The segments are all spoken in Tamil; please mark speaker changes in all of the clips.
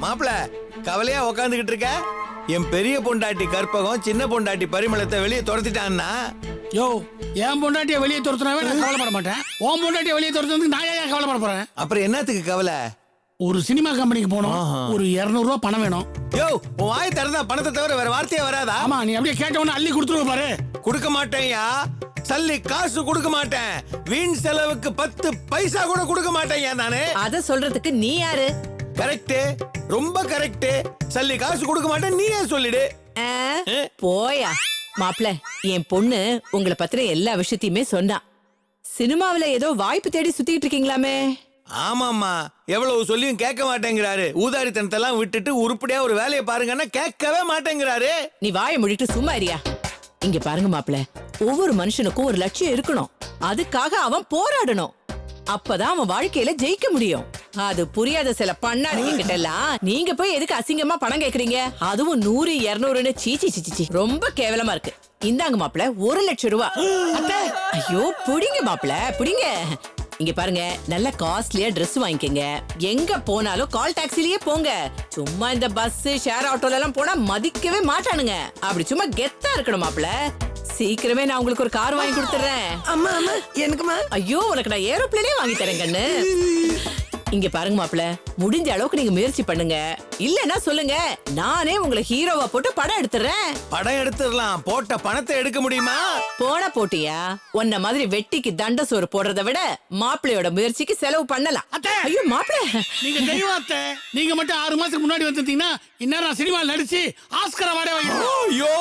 Speaker 1: மாப்பிள கவலையா உக்காந்துக்கிட்டு இருக்க? என் பெரிய பொண்டாட்டி கற்பகம் சின்ன பொண்டாட்டி பரிமளத்தை வெளியே துரத்திட்டான்னா?
Speaker 2: யோ, என் பொண்டாட்டியை வெளியே துரத்துனாவே நான் கவலைப்பட மாட்டேன். உன் பொண்டாட்டியை வெளியே துரத்துறதுக்கு நான் ஏன் கவலைப்பட போறேன்?
Speaker 1: அப்புறம் என்னத்துக்கு கவலை?
Speaker 2: ஒரு சினிமா கம்பெனிக்கு போனோம், ஒரு 200 ரூபாய் பணம் வேணும்.
Speaker 1: யோ, உன் வாய் திறந்தா பணத்தை தவிர வேற வார்த்தையே வராதா?
Speaker 2: ஆமா, நீ அப்படியே கேட்டவன அள்ளி கொடுத்துருவ பாரு.
Speaker 1: கொடுக்க மாட்டேன்யா, சல்லி காசு கொடுக்க மாட்டேன். வீண் செலவுக்கு 10 பைசா கூட கொடுக்க மாட்டேன்யா நானு.
Speaker 3: அத சொல்றதுக்கு நீ யாரு?
Speaker 1: கரெக்ட், ரொம்ப கரெக்ட். சல்லி காசு கொடுக்க மாட்டேன், நீயே சொல்லிடு.
Speaker 3: போயா மாப்ள, என் பொண்ணு உங்களை பத்திர எல்லா விஷயத்தையுமே சொன்னா. சினிமாவில ஏதோ வாய்ப்பு தேடி சுத்திட்டு இருக்கீங்களாமே?
Speaker 1: ஆமாமா, எவ்வளவு சொல்லியும் கேட்க மாட்டேங்கிறாரு. ஊதாரித்தனத்தெல்லாம் விட்டுட்டு உருப்படியா ஒரு வேலையை பாருங்கன்னா கேட்கவே மாட்டேங்கிறாரு.
Speaker 3: நீ வாயை மூடிட்டு சும்மா இருயா. இங்க பாருங்க மாப்ள, ஒவ்வொரு மனுஷனுக்கும் ஒரு லட்சியம் இருக்கணும். அதுக்காக அவன் போராடணும். அப்பதான் அவன் வாழ்க்கையில ஜெயிக்க முடியும். அது புரியாத சில பண்ணாதீங்க கிட்ட எல்லாம் நீங்க போய் எதுக்கு அசிங்கமா பணம் கேக்குறீங்க? அதுவும் 100 200ன்னு சீச்சி சீச்சி, ரொம்ப கேவலமா இருக்கு. இந்தாங்க மாப்ள, 1 லட்சம் ரூபாய். ஐயோ புடிங்க மாப்ள, புடிங்க. இங்க பாருங்க, நல்ல காஸ்ட்லியா Dress வாங்கிக்கங்க. எங்க போனாலும் கால் டாக்ஸிலேயே போங்க. சும்மா இந்த பஸ் ஷேர் ஆட்டோல எல்லாம் போனா மதிக்கவே மாட்டானுங்க. அப்படி சும்மா கெத்தா இருக்கணும் மாப்ள. சீக்கிரமே நான் உங்களுக்கு ஒரு கார் வாங்கி கொடுத்துறேன்.
Speaker 4: அம்மா அம்மா எனக்குமா?
Speaker 3: ஐயோ, உனக்கு நான் ஏரோப்ளேனே வாங்கி தரேன் கண்ணு. இங்க பாருங்க மாப்ள, முடிஞ்ச அளவுக்கு நீங்க முயற்சி பண்ணுங்க. இல்லன்னா சொல்லுங்க, நானே உங்களை ஹீரோவா போட்டு படம் எடுத்துறேன்.
Speaker 1: படம் எடுத்துடலாம், போட்ட பணத்தை எடுக்க முடியுமா?
Speaker 3: போன போட்டியா? உன்ன மாதிரி வெட்டிக்கு தண்ட சோறு போடுறத விட மாப்பிள்ளையோட முயற்சிக்கு செலவு பண்ணலாம். ஐயோ மாப்பிள்ள,
Speaker 2: நீங்க தெய்வம் அத்தை. நீங்க மட்டும் 6 மாசத்துக்கு முன்னாடி வந்திருந்தீங்கன்னா இந்நேரம் சினிமாவில் நடிச்சு ஆஸ்கர் அவார்டே வாங்கிருப்போம்.
Speaker 1: ஐயோ,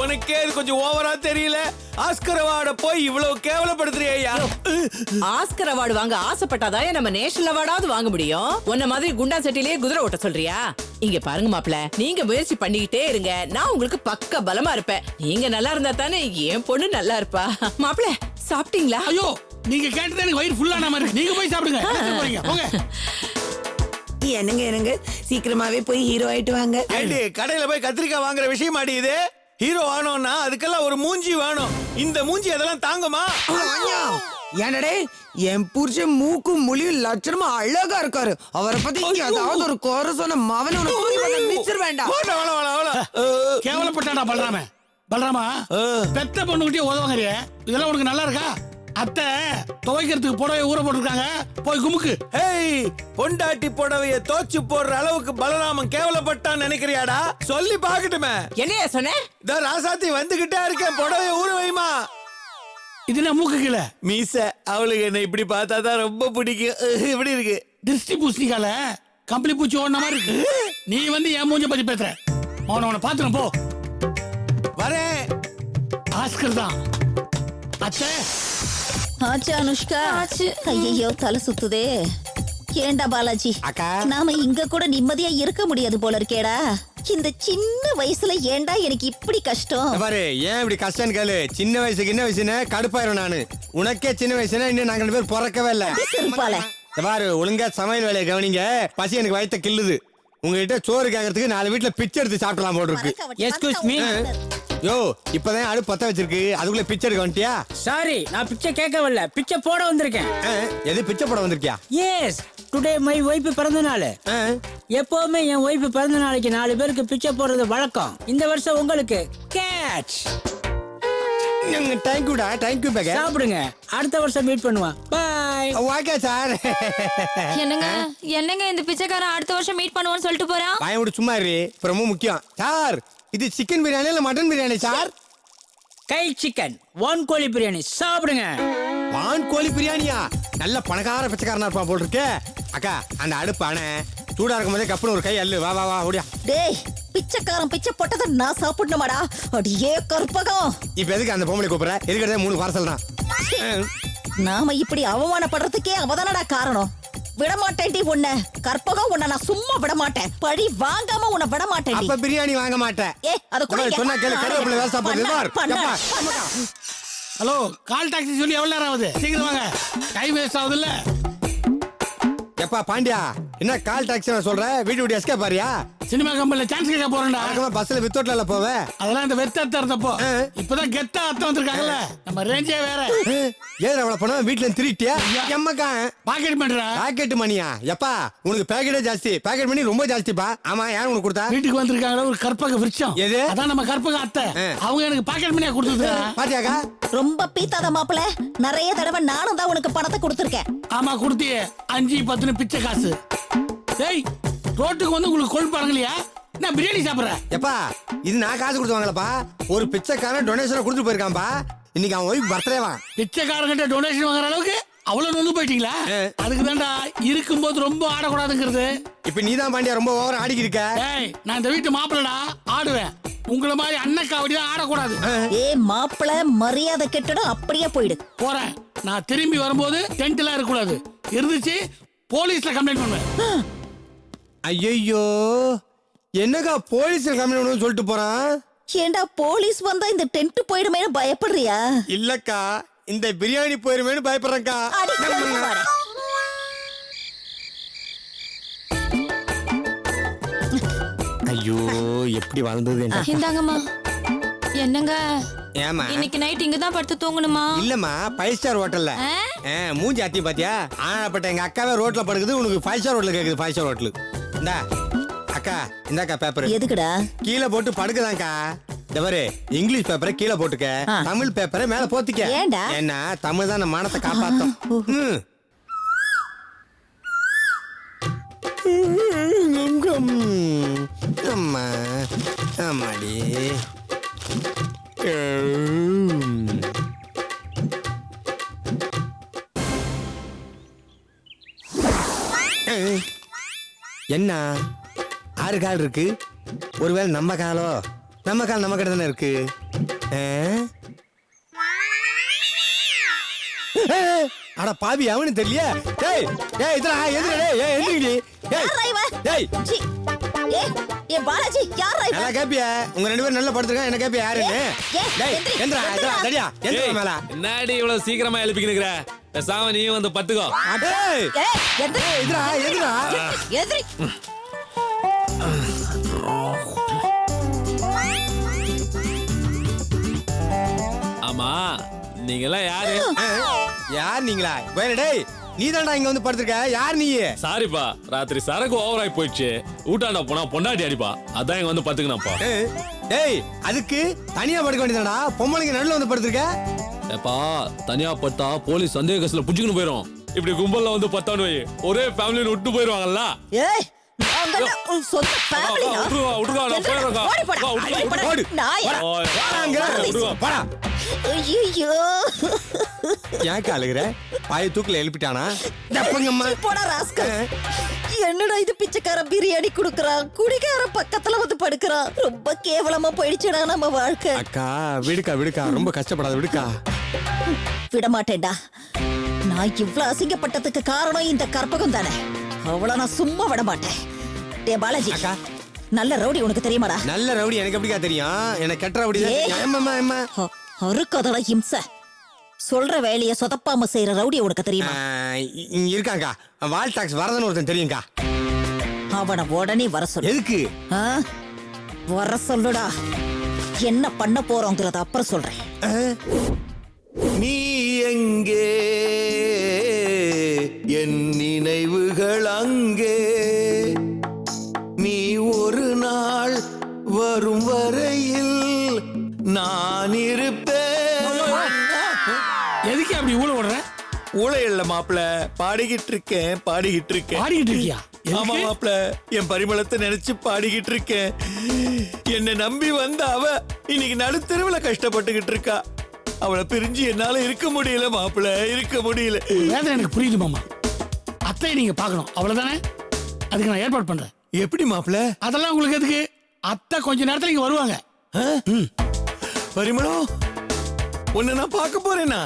Speaker 1: உனக்கே இது கொஞ்சம் ஓவரா தெரியல. ஆஸ்கர் அவார்ட போய் இவ்வளவு கேவலப்படுத்துறியா?
Speaker 3: ஆஸ்கர் அவார்டு வாங்க ஆசைப்பட்டாதான் நம்ம நேஷனல் அவார்டாவது வாங்க முடியும். உன்ன மாதிரி குண்டா சட்டிலேயே குதிரை ஓட்ட சொல்றியா? இங்க பாருங்க மாப்ள, நீங்க முயற்சி பண்ணிக்கிட்டே இருங்க. நான் உங்களுக்கு பக்க பலமா இருப்பேன். நீங்க நல்லா இருந்தா தானே என் பொண்ணு நல்லா இருப்பா. மாப்ள, சாப்பிட்டீங்களா?
Speaker 2: ஐயோ, நீங்க கேட்டது எனக்கு வயிறு ஃபுல்லான மாதிரி இருக்கு. நீங்க போய் சாப்பிடுங்க. போறீங்க போங்க.
Speaker 4: என்னங்க சீக்கிரமாவே போய் ஹீரோ ஆயிட்டு வாங்க.
Speaker 1: ஏண்டி, கடையில போய் கத்திரிக்காய் வாங்குற விஷயம் மாடி இது? ஹீரோ ஆனோம்னா அதுக்கெல்லாம் ஒரு மூஞ்சி வேணும். இந்த மூஞ்சி அதெல்லாம் தாங்குமா?
Speaker 4: ஏனடே, என் புருஷன் மூக்கும் மொழியும் லட்சணமா அழகா இருக்காரு. அவரை பத்தி ஏதாவது ஒரு குறை சொன்ன மவனை மிச்சர் வேண்டாம்.
Speaker 2: கேவலப்பட்டாடா பல்ராமா. பெத்த பொண்ணுகிட்டே உதவுங்கறிய, இதெல்லாம் உனக்கு நல்லா இருக்கா? அத்தை துவைக்கிறதுக்கு புடவை ஊற போட்டிருக்காங்க, போய் குமுக்கு.
Speaker 1: ஏய், பொண்டாட்டி புடவைய தோச்சு போடுற அளவுக்கு பலராமன் கேவலப்பட்டான்னு நினைக்கிறியாடா? சொல்லி பாக்கட்டுமே.
Speaker 3: என்னையா சொன்ன?
Speaker 1: இதோ ராசாத்தி வந்துகிட்டே இருக்கேன், புடவைய ஊற வைமா.
Speaker 2: இது நான் மூக்கு கீழே
Speaker 1: மீச, அவளுக்கு என்ன இப்படி பார்த்தாதான் ரொம்ப பிடிக்கும். இப்படி இருக்கு,
Speaker 2: திருஷ்டி பூசணிக்கால கம்பளி பூச்சி ஓடின மாதிரி இருக்கு. நீ வந்து என் மூஞ்ச பத்தி பேசுற. அவனை பாத்துறேன் போ.
Speaker 1: வரேன்.
Speaker 2: ஆஸ்கர் தான் அத்தை.
Speaker 5: ஆச்சு அனுஷ்கா, ஆச்சு. ஐயோ, தலை சுத்துதே. ஏண்டா பாலாஜி, நாம இங்க கூட நிம்மதியா இருக்க முடியாது போல இருக்கேடா. இந்த சின்ன வயசுல ஏண்டா எனக்கு இப்படி கஷ்டம்?
Speaker 6: பாரு, ஏன் இப்படி கஷ்டம் கேளு. சின்ன வயசுன்னு கடுப்பாயிரும் நானு. உனக்கே சின்ன வயசுனா இன்னும் நாங்க 2 பேர் பிறக்கவே இல்ல. பாரு, ஒழுங்கா சமையல் வேலையை கவனிங்க. பசி எனக்கு வயித்த கில்லுது. உங்ககிட்ட சோறு கேட்கறதுக்கு 4 வீட்டுல பிச்சை எடுத்து சாப்பிடலாம் போட்டு இருக்கு.
Speaker 7: Excuse me.
Speaker 6: யோ, இப்பதான் அடுப்பு பத்த வச்சிருக்கு, அதுக்குள்ள பிச்சை எடுக்க வந்துட்டியா?
Speaker 7: சாரி, நான் பிச்சை கேட்க வரல, பிச்சை போட வந்திருக்கேன்.
Speaker 6: எது பிச்சை போட வந்திருக்கியா?
Speaker 7: எஸ், டுடே மை ஒய்ஃப் பிறந்த நாள். எப்பவுமே என் ஒய்ஃப் பிறந்த நாளைக்கு 4 பேருக்கு பிச்சை போடுறது வழக்கம். இந்த வருஷம் உங்களுக்கு கேட்ச்.
Speaker 6: தேங்க்யூடா, தேங்க்யூ பேக.
Speaker 7: சாப்பிடுங்க, அடுத்த வருஷம் மீட் பண்ணுவான். பை.
Speaker 6: Okay sir.
Speaker 8: என்னங்க இந்த பிச்சைக்காரன் அடுத்த வருஷம் மீட் பண்ணுவோம்னு சொல்லிட்டு போறான்.
Speaker 6: பையன் விட்டு சும்மா இரு, ரொம்ப முக்கியம். சார், இது சிக்கன் பிரியாணி இல்ல மட்டன் பிரியாணி சார்?
Speaker 7: கை சிக்கன், வான் கோழி பிரியாணி. சாப்பிடுங்க.
Speaker 6: வான் கோழி பிரியாணியா? நல்ல பணக்கார பிச்சைக்காரனா இருப்பான் போல் இருக்கு. அக்கா, அந்த அடுப்பான சூடா இருக்கும் போதே கப்புன்னு ஒரு கை அள்ளு. வா வா வா, ஓடியா.
Speaker 5: டேய், பிச்சைக்காரன் பிச்சை போட்டதை நான் சாப்பிடணுமாடா? அடியே கற்பகம்.
Speaker 6: இப்ப எதுக்கு அந்த பொம்பளை கூப்பிடுற? எதுக்கு 3 பார்சல் தான்.
Speaker 5: நாம இப்படி அவமானப்படுறதுக்கே அவதானடா காரணம். விடமாட்டேன்டி உன்னை. கற்பகம், உன்னை நான் சும்மா விடமாட்டேன். பழி வாங்காம உன்னை விடமாட்டேன்.
Speaker 6: அப்ப பிரியாணி வாங்க மாட்டேன்.
Speaker 5: அத கூட
Speaker 6: சொன்னா கேளு. கருவேப்பிலை வேஸ்டா போடுது.
Speaker 2: ஹலோ, கால் டாக்ஸி சொல்லி எவ்வளவு நேரம் ஆகுது? சீக்கிரம் வாங்க, டைம் வேஸ்ட் ஆகுது இல்ல?
Speaker 6: எப்பா பாண்டியா, என்ன கால் டாக்ஸி சொல்ற? வீட்டு விட்டு எஸ்கே பாரியா?
Speaker 2: சினிமா கம்பெனில சான்ஸ் கேட்க போறேன்டா.
Speaker 6: பஸ்ல வித்தோட்ல போவே.
Speaker 2: அதெல்லாம் இந்த வெத்தத்தை இருந்தப்போ இப்பதான் கெத்தா அர்த்தம் வந்திருக்காங்கல்ல. நம்ம ரேஞ்சே வேற.
Speaker 6: ஏன் அவள போனா வீட்ல திருட்டியா? எம்மக்கா
Speaker 2: பாக்கெட் பண்றா.
Speaker 6: பாக்கெட் மணியா? எப்பா உனக்கு பாக்கெட்டே ஜாஸ்தி. பாக்கெட் மணி ரொம்ப ஜாஸ்திப்பா. ஆமா யார் உனக்கு கொடுத்தா?
Speaker 2: வீட்டுக்கு வந்திருக்காங்களா ஒரு கற்பக விருட்சம்.
Speaker 6: எது?
Speaker 2: அதான் நம்ம கற்பக அத்தை. அவங்க எனக்கு பாக்கெட் மணியா கொடுத்தது.
Speaker 6: பாத்தியாக்கா?
Speaker 5: ரொம்ப பீத்தாத மாப்பிள. நிறைய தடவை நானும் தான் உனக்கு பணத்தை கொடுத்துருக்கேன்.
Speaker 2: ஆமா கொடுத்தியே 5 10 பிச்சை காசு. டேய் ரோட்டுக்கு வந்து உங்களுக்கு கொழுப்பாருங்களையா? நான் பிரியாணி சாப்பிடுறேன்.
Speaker 6: எப்பா இது நான் காசு கொடுத்து வாங்கலப்பா. ஒரு பிச்சைக்காரன் டொனேஷனை கொடுத்துட்டு போயிருக்கான்பா. இன்னைக்கு அவன் ஒய்ஃப் பர்த்டேவா.
Speaker 2: பிச்சைக்காரங்கிட்ட டொனேஷன் வாங்குற அளவுக்கு அவ்வளவு வந்து போயிட்டீங்களா? அதுக்கு தான்டா இருக்கும்போது ரொம்ப ஆடக்கூடாதுங்கிறது.
Speaker 6: இப்ப நீதான் பாண்டியா ரொம்ப ஓவரா ஆடிக்கி இருக்க.
Speaker 2: ஏய் நான் இந்த வீட்டு மாப்பிள்ளடா, ஆடுவேன். உங்களை மாதிரி அண்ணக்காவடி தான் ஆடக்கூடாது.
Speaker 5: மாப்பிள மரியாதை கெட்டடும், அப்படியே போயிடு.
Speaker 2: போறேன். நான் திரும்பி வரும்போது டென்ட்லாம் இருக்கக்கூடாது. இருந்துச்சு போலீஸ்ல கம்ப்ளைண்ட் பண்ணுவேன்.
Speaker 6: ஐயோ என்னக்கா போலீஸ்ல கம்ப்ளைண்ட் சொல்லிட்டு போறான்?
Speaker 5: ஏண்டா போலீஸ் வந்தா இந்த டென்ட் போயிடுமேனு பயப்படுறியா?
Speaker 6: இல்லக்கா இந்த பிரியாணி போயிருமேனு பயப்படுறேன்க்கா. ஐயோ எப்படி வளர்ந்தது.
Speaker 8: இந்தாங்கம்மா. என்னங்க
Speaker 6: ஏமா
Speaker 8: இன்னைக்கு நைட் இங்க தான் படுத்து தூங்கணுமா?
Speaker 6: இல்லம்மா 5 ஸ்டார் ஹோட்டல்ல. மூஞ்சி அத்தி பாத்தியா? ஆனாப்பட்ட எங்க அக்காவே ரோட்ல படுக்குது. உனக்கு 5 ஸ்டார் ஹோட்டல் கேக்குது. 5 ஸ்டார் ஹோட்டல். இந்தா அக்கா இந்தாக்கா பேப்பர்.
Speaker 5: எதுக்குடா?
Speaker 6: கீழே போட்டு படுக்குதாங்கா. தவறு இங்கிலீஷ் பேப்பரை கீழே போட்டுக்க, தமிழ் பேப்பரை மேல போத்திக்க.
Speaker 5: ஏண்டா?
Speaker 6: என்ன தமிழ் தான் நம்ம மானத்தை காப்பாத்தும். அம்மா அம்மாடி. என்ன 6 கால் இருக்கு. ஒருவேளை நம்ம காலோ? நம்ம கால் நம்ம கிட்ட தானே இருக்கு. அட பாவி அவனு தெரியல. டேய் டேய் இதா எதுடா? டேய் எந்திரடி. டேய்
Speaker 5: பாலாஜி யாரா இவன்?
Speaker 6: நல்லா கேப்பியா? உங்க 2 பேரும் நல்லா படுத்துங்க. என்ன கேப்பியா யாருன்னு? டேய் எந்திரா தடியா எந்திரா மேல.
Speaker 9: என்னடி இவ்வளவு சீக்கிரமா எழுப்பிக்கினுக்குற? பேசாம நீயும் வந்து பத்துக்கோ.
Speaker 6: டேய் எந்திரா எந்திரா
Speaker 5: எதிரி.
Speaker 9: ஆமா நீங்க எல்லாம் யாரு?
Speaker 6: யார் நீங்களா? வேற டேய் நீ தான்டா இங்க வந்து படுத்துக்க. யார் நீ?
Speaker 9: சாரிப்பா ராத்திரி சரக்கு ஓவராய் போயிடுச்சு. ஊட்டாண்டா போனா பொண்டாட்டி அடிப்பா. அதான் இங்க வந்து பத்துக்கணும்ப்பா.
Speaker 6: டேய் அதுக்கு தனியா படுக்க வேண்டியதாடா. பொம்பளைங்க நடுவுல வந்து படுத்துக்க.
Speaker 9: ஏப்பா தனியா பட்டா போலீஸ் சந்தேக கேஸ்ல புடிச்சுக்கிட்டு போயிரும். இப்படி கும்பல்ல வந்து பத்தான்னு வை ஒரே ஃபேமிலின்னு விட்டு போயிருவாங்கல்ல.
Speaker 5: ஏய் நாங்கெல்லாம் சொந்த ஃபேமிலியா?
Speaker 9: விட்டுருவா நான் போயிடுறேன்.
Speaker 5: ஓடி போடா.
Speaker 6: போடா.
Speaker 5: ஐயோ
Speaker 6: ஏன் காலுகிற? பாய தூக்கில எழுப்பிட்டானா? டப்பங்கம்மா
Speaker 5: போடா ராஸ்கல். என்னடா இது பிச்சைக்கார பிரியாணி குடுக்குறான், குடிகார பக்கத்துல வந்து படுக்கிறான். ரொம்ப கேவலமா போயிடுச்சுடா நம்ம வாழ்க்கை.
Speaker 6: அக்கா விடுக்கா விடுக்கா, ரொம்ப கஷ்டப்படாத விடுக்கா.
Speaker 5: விட மாட்டேன்டா. நான் இவ்வளவு அசிங்கப்பட்டதுக்கு காரணம் இந்த கற்பகம் தானே. அவளை நான் சும்மா விட மாட்டேன். டே பாலாஜி
Speaker 6: அக்கா
Speaker 5: நல்ல ரவுடி உனக்கு தெரியுமாடா?
Speaker 6: நல்ல ரவுடி எனக்கு எப்படிக்கா தெரியும்? எனக்கு கெட்ட ரவுடி தான்.
Speaker 5: அருக்கதல இம்ச சொல்ற வேலைய சொதப்பாம செய்யற ரவுடி உனக்கு தெரியுமா?
Speaker 6: இருக்காங்கா வால் டாக்ஸ் வரதன் ஒருத்தன் தெரியுங்கா.
Speaker 5: அவனை உடனே வர சொல்லு.
Speaker 6: எதுக்கு?
Speaker 5: வர சொல்லுடா. என்ன பண்ண போறோங்கிறத அப்புறம் சொல்றேன்.
Speaker 1: நீ எங்கே என் நினைவுகள் அங்கே, நீ ஒரு நாள் வரும் வரையில் நான் இருப்பேன்.
Speaker 2: எதுக்கு அப்படி ஊழ ஓடுற?
Speaker 1: ஊழ இல்ல மாப்பிள, பாடிக்கிட்டு இருக்கேன்.
Speaker 2: பாடிக்கிட்டு இருக்கியா?
Speaker 1: ஆமா மாப்பிள, என் பரிமளத்தை நினைச்சு பாடிக்கிட்டு இருக்கேன். என்னை நம்பி வந்த அவ இன்னைக்கு நடுத்தெருவுல கஷ்டப்பட்டுக்கிட்டு இருக்கா. அவளை பிரிஞ்சு என்னால இருக்க முடியல மாப்பிள, இருக்க முடியல.
Speaker 2: வேதனை எனக்கு புரியுது மாமா. அத்தை நீங்க பாக்கணும் அவ்வளவுதானே. அதுக்கு நான் ஏற்பாடு பண்றேன்.
Speaker 1: எப்படி மாப்பிள?
Speaker 2: அதெல்லாம் உங்களுக்கு எதுக்கு? அத்தை கொஞ்ச நேரத்துல இங்க வருவாங்க.
Speaker 1: பரிமளம் உன்னை நான் பார்க்க போறேனா?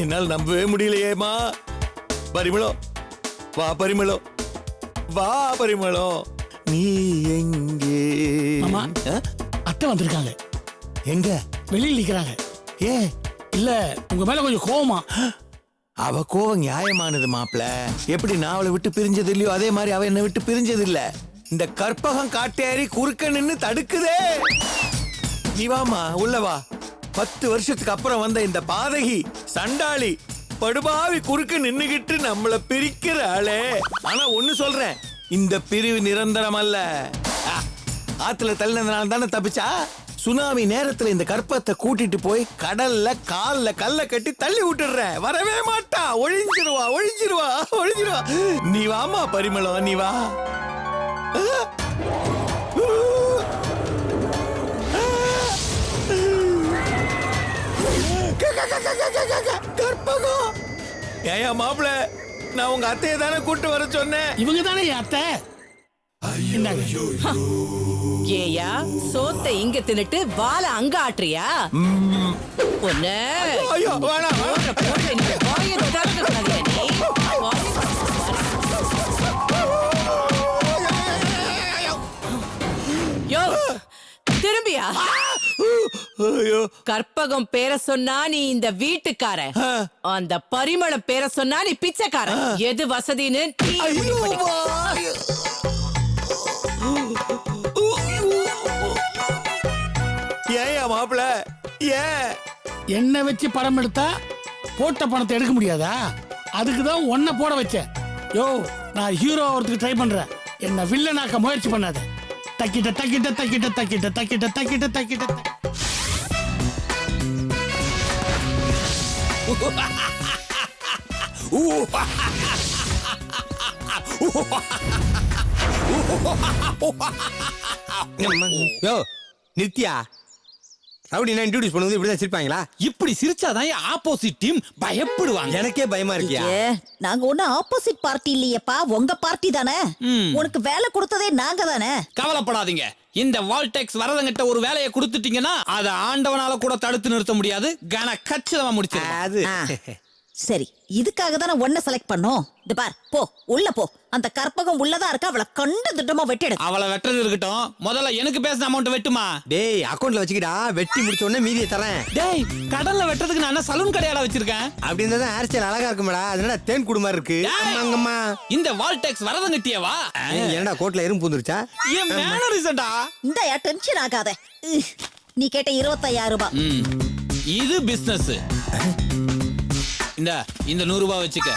Speaker 1: என்னால் நம்பவே முடியலையேமா. பரிமளம் வா, பரிமளம் வா, பரிமளம் நீ எங்கே?
Speaker 2: மாமா அத்தை வந்திருக்காங்க.
Speaker 1: எங்க?
Speaker 2: வெளியில் நிக்கிறாங்க.
Speaker 1: ஏ
Speaker 2: இல்ல உங்க மேல கொஞ்சம் கோவமா.
Speaker 1: அவ கோவம் நியாயமானது மாப்பிள. எப்படி நான் அவளை விட்டு பிரிஞ்சது இல்லையோ அதே மாதிரி அவ என்னை விட்டு பிரிஞ்சது இல்ல. இந்த கற்பகம் காட்டேரி குறுக்க நின்னு தடுக்குதே. நீ வாமா உள்ள வா. 10 வருஷத்துக்கு அப்புறம் வந்த இந்த பாதகி சண்டாளி படுபாவி குறுக்க நின்னுகிட்டு நம்மள பிரிக்கிற ஆளே. ஆனா ஒண்ணு சொல்றேன், இந்த பிரிவு நிரந்தரம் அல்ல. ஆத்துல தள்ளினதுனால தானே தப்பிச்சா. சுனாமி நேரத்துல இந்த கற்பத்தை கூட்டிட்டு போய் கடல்ல கால்ல கல்ல கட்டி தள்ளி விட்டுடுறேன். வரவே மாட்டா, ஒழிஞ்சிருவா ஒழிஞ்சிருவா ஒழிஞ்சிருவா. நீ வாமா பரிமளம், நீ வா. கற்பகம் ஏயா மாப்பிள, நான் உங்க அத்தையை தானே கூட்டு வர சொன்னேன்.
Speaker 2: இவங்க தானே என் அத்தை.
Speaker 3: ஏயா சோத்தை இங்க தின்னுட்டு வாழ அங்க ஆட்டுறியா? பொண்ணு
Speaker 1: ஐயோ வேணாம்.
Speaker 3: யோ திரும்பியா?
Speaker 1: ஐயோ
Speaker 3: கற்பகம் பேரை சொன்னா நீ இந்த வீட்டுக்கார, அந்த பரிமளம் பேரை சொன்னா நீ பிச்சைக்கார. எது வசதின்னு நீ முடிவு பண்ணிக்கோ.
Speaker 1: ஏயா மாப்பிள, ஏன்
Speaker 2: என்ன வச்சு படம் எடுத்தா போட்ட பணத்தை எடுக்க முடியாதா? அதுக்குதான் உன்னை போட வச்சேன். யோ நான் ஹீரோ ஆகிறதுக்கு ட்ரை பண்றேன், என்ன வில்லனாக்க முயற்சி பண்ணாத. தக்கிட்ட தக்கிட்ட தக்கிட்ட தக்கிட்ட தக்கிட்ட தக்கிட்ட தக்கிட்ட.
Speaker 6: யோ நித்யா, ரவுடி நான் இன்ட்ரோடியூஸ் பண்ணுவது இப்படிதான் சிரிப்பாங்களா?
Speaker 10: இப்படி சிரிச்சாதான் ஆப்போசிட் டீம் பயப்படுவாங்க.
Speaker 6: எனக்கே பயமா இருக்கியா?
Speaker 5: நாங்க ஒண்ணு ஆப்போசிட் பார்ட்டி இல்லையப்பா, உங்க பார்ட்டி தானே. உனக்கு வேலை கொடுத்ததே நாங்க தானே.
Speaker 10: கவலைப்படாதீங்க, இந்த வால்டெக்ஸ் வரதங்கிட்ட ஒரு வேலையை கொடுத்துட்டீங்கன்னா அதை ஆண்டவனால கூட தடுத்து நிறுத்த முடியாது. கன கச்சிதமா முடிச்சிருக்கேன்.
Speaker 6: அது
Speaker 5: சரி, இதுக்காக தானே ஒன்ன செலக்ட் பண்ணோம். இந்த பார், போ உள்ள போ. அந்த கற்பகம் உள்ளதா இருக்கா, அவளை கண்டு திட்டமா வெட்டிடு.
Speaker 10: அவளை வெட்டுறது இருக்கட்டும், முதல்ல எனக்கு பேசின அமௌண்ட் வெட்டுமா?
Speaker 6: டேய் அக்கௌண்ட்ல வச்சுக்கிடா, வெட்டி முடிச்ச உடனே மீதியை தரேன்.
Speaker 10: டேய் கடல்ல வெட்டுறதுக்கு நான் சலூன் கடையால வச்சிருக்கேன்.
Speaker 6: அப்படி இருந்தா ஹேர் ஸ்டைல் அழகா இருக்கும்டா. அதனால தேன் குடுமா இருக்கு. அம்மாங்கம்மா
Speaker 10: இந்த வால்டெக்ஸ் வரதங்கிட்டியவா?
Speaker 6: என்னடா கோட்ல எறும்பு பூந்துருச்சா?
Speaker 10: ஏன் மேனரிசம்டா?
Speaker 5: இந்த டென்ஷன் ஆகாத. நீ கேட்ட 25,000 ரூபாய்.
Speaker 10: இது பிசினஸ். இந்த 100 ரூபாய் வச்சுக்க.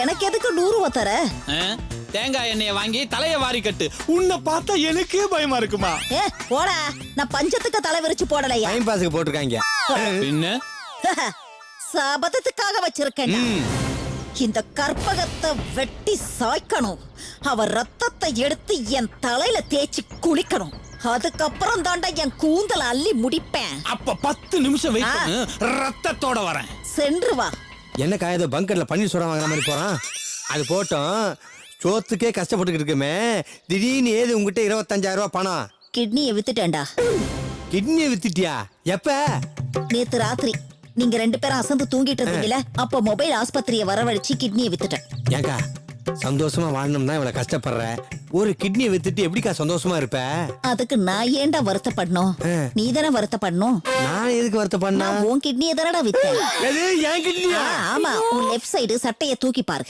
Speaker 5: எனக்கு எதுக்கு 100 ரூபாய் தர?
Speaker 10: தேங்காய் எண்ணெயை வாங்கி தலைய வாரி கட்டு. உன்னை பார்த்தா எனக்கே பயமா இருக்குமா?
Speaker 5: போடா, நான் பஞ்சத்துக்கு தலை விரிச்சு போடலையா.
Speaker 6: டைம் பாஸ்க்கு போட்டுருக்காங்க.
Speaker 10: பின்ன
Speaker 5: சபதத்துக்காக வச்சிருக்கேன். இந்த கற்பகத்தை வெட்டி சாய்க்கணும். அவ ரத்தத்தை எடுத்து என் தலையில தேய்ச்சி குளிக்கணும். அதுக்கப்புறம் தாண்டா என் கூந்தல அள்ளி முடிப்பேன்.
Speaker 10: அப்ப 10 நிமிஷம் வெயிட் பண்ணு, ரத்தத்தோட வரேன்.
Speaker 5: சென்று வா.
Speaker 6: என்ன காயதோ பங்கர்ல பன்னீர் சோடா வாங்குற மாதிரி போறான். அது போட்டோம், சோத்துக்கே கஷ்டப்பட்டு இருக்குமே. திடீர்னு ஏது உங்ககிட்ட 25,000 ரூபாய் பணம்?
Speaker 5: கிட்னியை வித்துட்டேன்டா.
Speaker 6: கிட்னியை வித்துட்டியா? எப்ப?
Speaker 5: நேத்து ராத்திரி நீங்க 2 பேரும் அசந்து தூங்கிட்டு இருந்தீங்கல்ல, அப்ப மொபைல் ஆஸ்பத்திரியை வரவழைச்சு கிட்னியை வித்துட்டேன்.
Speaker 6: ஏங்கா சந்தோஷமா வாழணும் தான் இவ்வளவு கஷ்டப்படுற. ஒரு கிட்னியை வித்துட்டு எப்படிக்கா சந்தோஷமா இருப்ப?
Speaker 5: அதுக்கு நான் ஏன்டா வருத்தப்படணும்? நீ தானே வருத்தப்படணும்.
Speaker 6: நான் எதுக்கு வருத்தப்படனா?
Speaker 5: உன் கிட்னியை தானடா வித்தேன்.
Speaker 6: எது என் கிட்னியா?
Speaker 5: ஆமா, உன் லெஃப்ட் சைடு சட்டைய தூக்கி பாரு.